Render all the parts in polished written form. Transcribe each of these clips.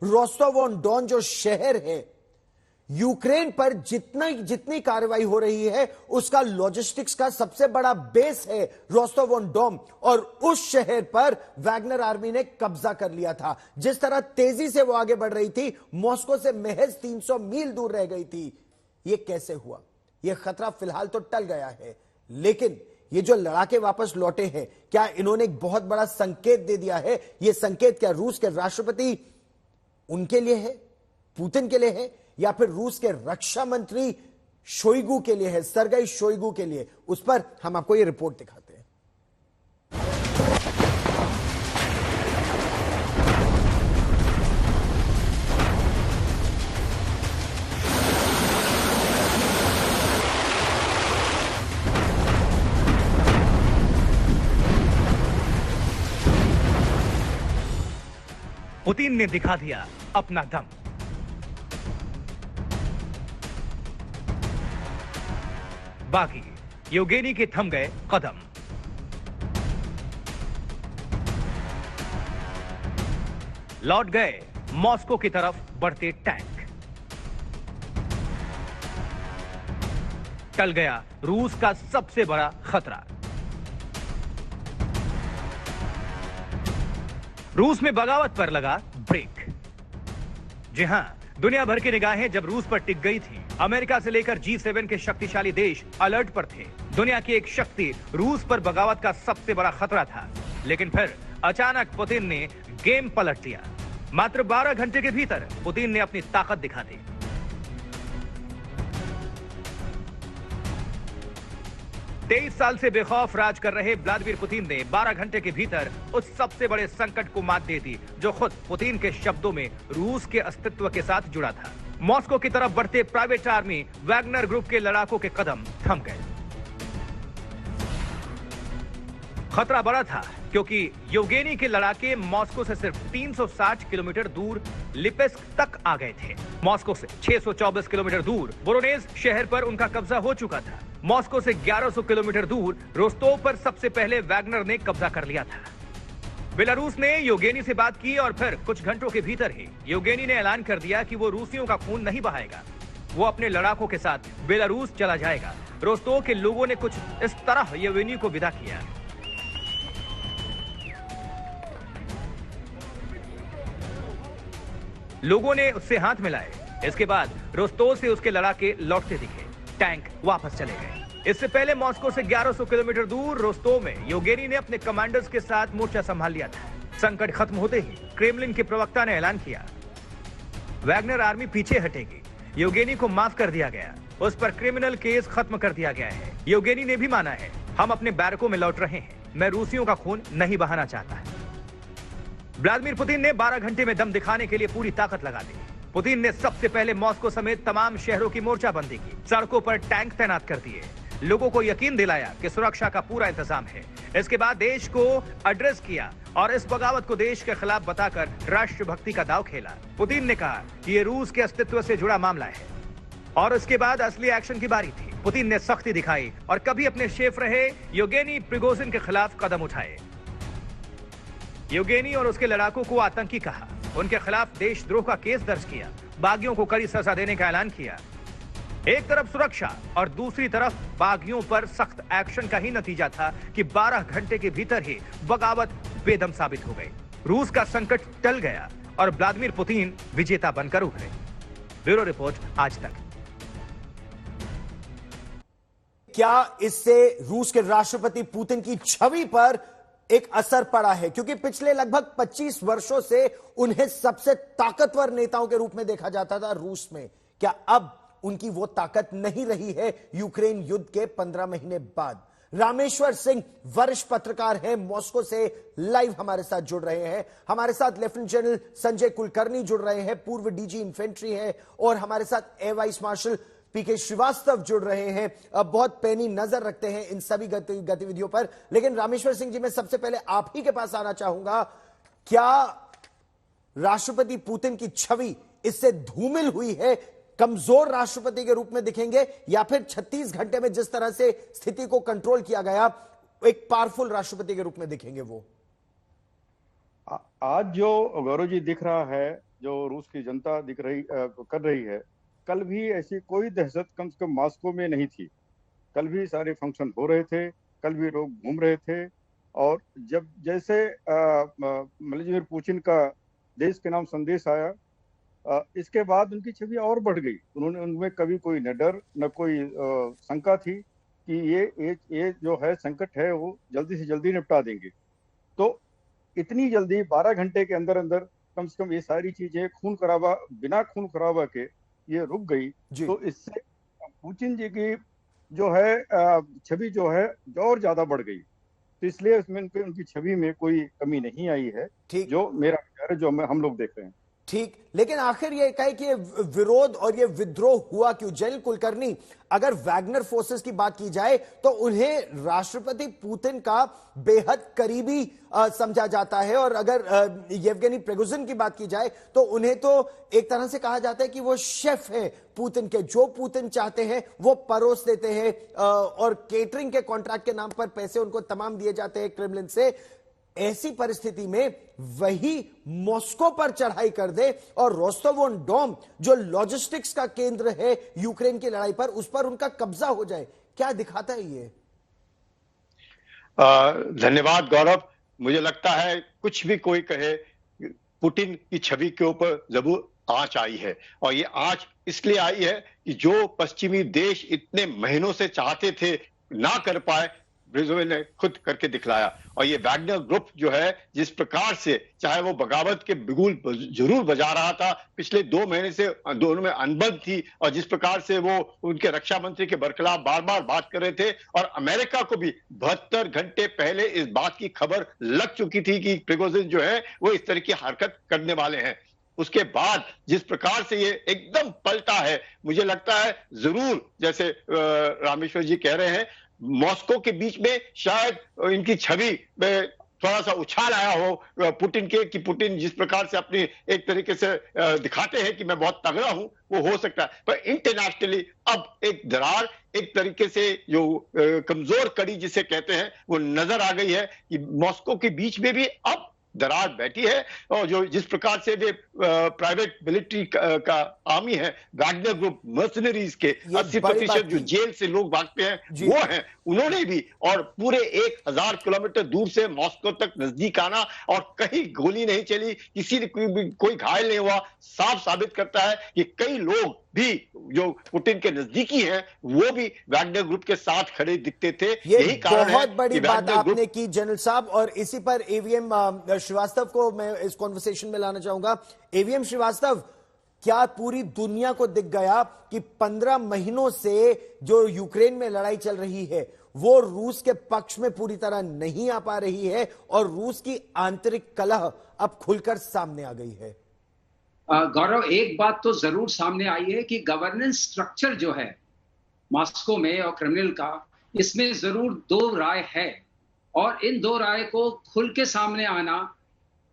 Rostov on don जो शहर है, यूक्रेन पर जितनी कार्रवाई हो रही है उसका लॉजिस्टिक्स का सबसे बड़ा बेस है रोस्टोव ऑन डॉन, और उस शहर पर वैगनर आर्मी ने कब्जा कर लिया था। जिस तरह तेजी से वो आगे बढ़ रही थी, मॉस्को से महज 300 मील दूर रह गई थी। ये कैसे हुआ? ये खतरा फिलहाल तो टल गया है, लेकिन ये जो लड़ाके वापस लौटे हैं, क्या इन्होंने एक बहुत बड़ा संकेत दे दिया है? ये संकेत क्या रूस के राष्ट्रपति उनके लिए है, पुतिन के लिए है, या फिर रूस के रक्षा मंत्री शोइगु के लिए है, सरगई शोइगु के लिए? उस पर हम आपको ये रिपोर्ट दिखाते हैं। पुतिन ने दिखा दिया अपना दम। बाकी येवगेनी के थम गए कदम। लौट गए मॉस्को की तरफ बढ़ते टैंक। टल गया रूस का सबसे बड़ा खतरा। रूस में बगावत पर लगा ब्रेक। जी हां, दुनिया भर की निगाहें जब रूस पर टिक गई थी, अमेरिका से लेकर G7 के शक्तिशाली देश अलर्ट पर थे। दुनिया की एक शक्ति रूस पर बगावत का सबसे बड़ा खतरा था। लेकिन फिर अचानक पुतिन ने गेम पलट दिया। मात्र 12 घंटे के भीतर पुतिन ने अपनी ताकत दिखा दी। 23 साल से बेखौफ राज कर रहे व्लादिमीर पुतिन ने 12 घंटे के भीतर उस सबसे बड़े संकट को मात दे दी जो खुद पुतिन के शब्दों में रूस के अस्तित्व के साथ जुड़ा था। मॉस्को की तरफ बढ़ते प्राइवेट आर्मी वैगनर ग्रुप के लड़ाकों के कदम थम गए। खतरा बड़ा था क्योंकि येवगेनी के लड़ाके मॉस्को से सिर्फ 360 किलोमीटर दूर लिपेस्क तक आ गए थे। मॉस्को से 624 किलोमीटर दूर वोरोनेज शहर पर उनका कब्जा हो चुका था। मॉस्को से 1100 किलोमीटर दूर रोस्टोव पर सबसे पहले वैगनर ने कब्जा कर लिया था। बेलारूस ने येवगेनी से बात की और फिर कुछ घंटों के भीतर ही येवगेनी ने ऐलान कर दिया कि वो रूसियों का खून नहीं बहाएगा। वो अपने लड़ाकों के साथ बेलारूस चला जाएगा। रोस्टोव के लोगों ने कुछ इस तरह येवगेनी को विदा किया। लोगों ने उससे हाथ मिलाए। इसके बाद रोस्टोव से उसके लड़ाके लौटते दिखे। टैंक वापस चले गए। इससे पहले मॉस्को से 1100 किलोमीटर दूर रोस्टोव में येवगेनी ने अपने कमांडर्स के साथ मोर्चा संभाल लिया था। संकट खत्म होते ही क्रेमलिन के प्रवक्ता ने ऐलान किया, वैगनर आर्मी पीछे हटेगी। येवगेनी को माफ कर दिया गया। उस पर क्रिमिनल केस खत्म कर दिया गया है। येवगेनी ने भी माना है, हम अपने बैरकों में लौट रहे हैं। मैं रूसियों का खून नहीं बहाना चाहता। व्लादिमीर पुतिन ने 12 घंटे में दम दिखाने के लिए पूरी ताकत लगा दी। पुतिन ने सबसे पहले मॉस्को समेत तमाम शहरों की मोर्चाबंदी की। सड़कों पर टैंक तैनात कर दिए। लोगों को यकीन दिलाया कि सुरक्षा का पूरा इंतजाम है। इसके बाद देश को एड्रेस किया और इस बगावत को देश के खिलाफ बताकर राष्ट्रभक्ति का दांव खेला। पुतिन ने कहा कि ये रूस के अस्तित्व से जुड़ा मामला है। और इसके बाद असली एक्शन की बारी थी। पुतिन ने सख्ती दिखाई और कभी अपने शेफ रहे येवगेनी प्रिगोजिन के खिलाफ कदम उठाए। येवगेनी और उसके लड़ाकों को आतंकी कहा। उनके खिलाफ देशद्रोह का केस दर्ज किया। बागियों को कड़ी सजा देने का ऐलान किया। एक तरफ सुरक्षा और दूसरी तरफ बागियों पर सख्त एक्शन का ही नतीजा था कि 12 घंटे के भीतर ही बगावत बेदम साबित हो गई। रूस का संकट टल गया और व्लादिमीर पुतिन विजेता बनकर उभरे। ब्यूरो रिपोर्ट आज तक। क्या इससे रूस के राष्ट्रपति पुतिन की छवि पर एक असर पड़ा है? क्योंकि पिछले लगभग 25 वर्षों से उन्हें सबसे ताकतवर नेताओं के रूप में देखा जाता था रूस में। क्या अब उनकी वो ताकत नहीं रही है यूक्रेन युद्ध के 15 महीने बाद? रामेश्वर सिंह वरिष्ठ पत्रकार हैं, मॉस्को से लाइव हमारे साथ जुड़ रहे हैं। हमारे साथ लेफ्टिनेंट जनरल संजय कुलकर्णी जुड़ रहे हैं, पूर्व डीजी इन्फेंट्री हैं, और हमारे साथ एयर वाइस मार्शल पीके श्रीवास्तव जुड़ रहे हैं। अब बहुत पैनी नजर रखते हैं इन सभी गतिविधियों पर। लेकिन रामेश्वर सिंह जी, मैं सबसे पहले आप ही के पास आना चाहूंगा। क्या राष्ट्रपति पुतिन की छवि इससे धूमिल हुई है? कमजोर राष्ट्रपति के रूप में दिखेंगे, या फिर 36 घंटे में जिस तरह से स्थिति को कंट्रोल किया गया एक पावरफुल राष्ट्रपति के रूप में दिखेंगे वो? आज जो गौरव जी दिख रहा है जो रूस की जनता कर रही है, कल भी ऐसी कोई दहशत कम से कम मॉस्को में नहीं थी। कल भी सारे फंक्शन हो रहे थे, कल भी लोग घूम रहे थे। और जब जैसे व्लादिमीर पुतिन का देश के नाम संदेश आया, इसके बाद उनकी छवि और बढ़ गई। उनमें कभी कोई न डर न कोई शंका थी कि ये जो है संकट है वो जल्दी से जल्दी निपटा देंगे। तो इतनी जल्दी 12 घंटे के अंदर अंदर कम से कम ये सारी चीजें बिना खून खराबा के ये रुक गई। तो इससे पुतिन जी की जो है छवि जो है और ज्यादा बढ़ गई। तो इसलिए उसमें उनकी छवि में कोई कमी नहीं आई है, जो मेरा विचार है, जो हम लोग देख रहे हैं। ठीक, लेकिन आखिर ये कहे कि विरोध और ये विद्रोह हुआ क्यों? जेनिल कुलकर्णी, अगर वैगनर फोर्सेस की बात की जाए तो उन्हें राष्ट्रपति पुतिन का बेहद करीबी समझा जाता है, और अगर येवगेनी प्रिगोजिन की बात की जाए तो उन्हें तो एक तरह से कहा जाता है कि वो शेफ है पुतिन के, जो पुतिन चाहते हैं वो परोस देते हैं, और केटरिंग के कॉन्ट्रैक्ट के नाम पर पैसे उनको तमाम दिए जाते हैं क्रेमलिन से। ऐसी परिस्थिति में वही मॉस्को पर चढ़ाई कर दे और रोस्तोव-ऑन-डोन जो लॉजिस्टिक्स का केंद्र है यूक्रेन की लड़ाई पर, उस पर उनका कब्जा हो जाए, क्या दिखाता है ये? धन्यवाद गौरव। मुझे लगता है कुछ भी कोई कहे, पुतिन की छवि के ऊपर जरूर आंच आई है, और ये आंच इसलिए आई है कि जो पश्चिमी देश इतने महीनों से चाहते थे ना कर पाए, ब्रेज़ोविन ने खुद करके दिखलाया। और ये वैगनर ग्रुप जो है, जिस प्रकार से चाहे वो बगावत के बिगुल जरूर बजा रहा था, पिछले 2 महीने से दोनों में अनबन थी, और जिस प्रकार से वो उनके रक्षा मंत्री के बरखिलाफ बार बार बात कर रहे थे, और अमेरिका को भी 72 घंटे पहले इस बात की खबर लग चुकी थी कि प्रिगोजिन जो है वो इस तरह की हरकत करने वाले हैं। उसके बाद जिस प्रकार से ये एकदम पलटा है, मुझे लगता है जरूर, जैसे रामेश्वर जी कह रहे हैं, मॉस्को के बीच में शायद इनकी छवि में थोड़ा सा उछाल आया हो पुतिन के, कि पुतिन जिस प्रकार से अपनी एक तरीके से दिखाते हैं कि मैं बहुत तगड़ा हूं, वो हो सकता है। पर इंटरनेशनली अब एक दरार, एक तरीके से जो कमजोर कड़ी जिसे कहते हैं, वो नजर आ गई है कि मॉस्को के बीच में भी अब दरार बैठी है। और जो जिस प्रकार से वे प्राइवेट मिलिट्री का आर्मी है, वैगनर ग्रुप मर्सनरीज के 80% जो जेल से लोग भागते हैं वो हैं, उन्होंने भी, और पूरे 1000 किलोमीटर दूर से मॉस्को तक नजदीक आना, और कहीं गोली नहीं चली, किसी ने कोई घायल नहीं हुआ, साफ साबित करता है कि कई लोग भी जो पुतिन के नजदीकी हैं वो भी वैगनर ग्रुप के साथ खड़े दिखते थे। यही कारण बहुत बड़ी बात आपने की जनरल साहब, और इसी पर एवीएम श्रीवास्तव को मैं इस कॉन्वर्सेशन में लाना चाहूंगा। एवीएम श्रीवास्तव, क्या पूरी दुनिया को दिख गया कि 15 महीनों से जो यूक्रेन में लड़ाई चल रही है वो रूस के पक्ष में पूरी तरह नहीं आ पा रही है, और रूस की आंतरिक कलह अब खुलकर सामने आ गई है? गौरव, एक बात तो जरूर सामने आई है कि गवर्नेंस स्ट्रक्चर जो है मॉस्को में और क्रेमलिन का, इसमें जरूर 2 राय है, और इन 2 राय को खुल के सामने आना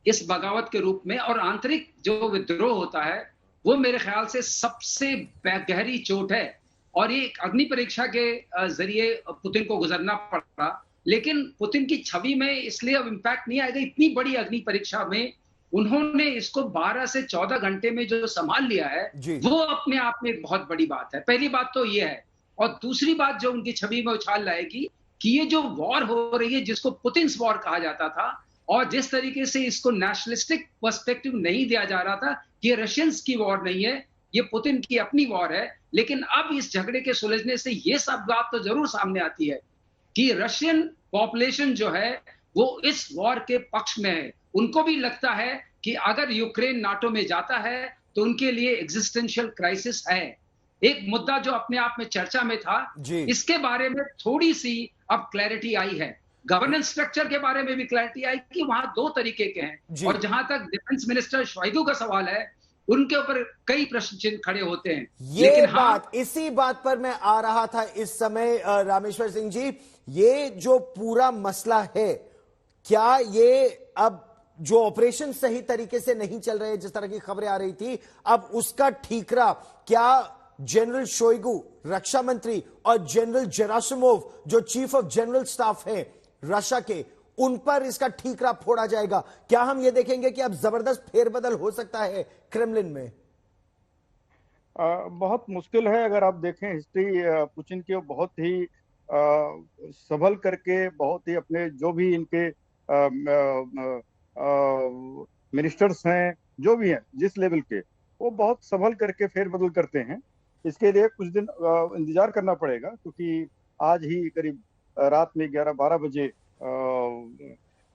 इस बगावत के रूप में और आंतरिक जो विद्रोह होता है, वो मेरे ख्याल से सबसे गहरी चोट है। और ये अग्नि परीक्षा के जरिए पुतिन को गुजरना पड़ा, लेकिन पुतिन की छवि में इसलिए अब इम्पैक्ट नहीं आएगा। इतनी बड़ी अग्नि परीक्षा में उन्होंने इसको 12 से 14 घंटे में जो संभाल लिया है, वो अपने आप में एक बहुत बड़ी बात है। पहली बात तो ये है, और दूसरी बात जो उनकी छवि में उछाल लाएगी कि ये जो वॉर हो रही है, जिसको पुतिन्स वॉर कहा जाता था, और जिस तरीके से इसको नेशनलिस्टिक पर्सपेक्टिव नहीं दिया जा रहा था कि ये रशियंस की वॉर नहीं है, ये पुतिन की अपनी वॉर है, लेकिन अब इस झगड़े के सुलझने से ये सब बात तो जरूर सामने आती है कि रशियन पॉपुलेशन जो है वो इस वॉर के पक्ष में है। उनको भी लगता है कि अगर यूक्रेन नाटो में जाता है तो उनके लिए एग्जिस्टेंशियल क्राइसिस है। एक मुद्दा जो अपने आप में चर्चा में था, इसके बारे में थोड़ी सी अब क्लैरिटी आई है। गवर्नेंस स्ट्रक्चर के बारे में भी क्लैरिटी आई कि वहां 2 तरीके के हैं, और जहां तक डिफेंस मिनिस्टर शोइगु का सवाल है, उनके ऊपर कई प्रश्न चिन्ह खड़े होते हैं। लेकिन इसी बात पर मैं आ रहा था इस समय रामेश्वर सिंह जी, ये जो पूरा मसला है, क्या ये अब जो ऑपरेशन सही तरीके से नहीं चल रहे, जिस तरह की खबरें आ रही थी, अब उसका ठीकरा क्या जनरल शोइगु रक्षा मंत्री और जनरल जेरासिमोव जो चीफ ऑफ जनरल स्टाफ है रशिया के, उन पर इसका ठीकरा फोड़ा जाएगा? क्या हम ये देखेंगे कि अब जबरदस्त फेरबदल हो सकता है क्रेमलिन में? बहुत मुश्किल है। अगर आप देखें हिस्ट्री, पुतिन की बहुत ही संभल करके, बहुत ही अपने जो भी इनके मिनिस्टर्स हैं, जो भी हैं जिस लेवल के, वो बहुत संभल करके फेरबदल करते हैं। इसके लिए कुछ दिन इंतजार करना पड़ेगा, क्योंकि आज ही करीब रात में 11-12 बजे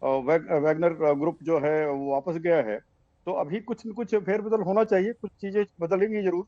वैगनर ग्रुप जो है वो वापस गया है। तो अभी कुछ न कुछ फेरबदल होना चाहिए, कुछ चीजें बदलेंगी जरूर।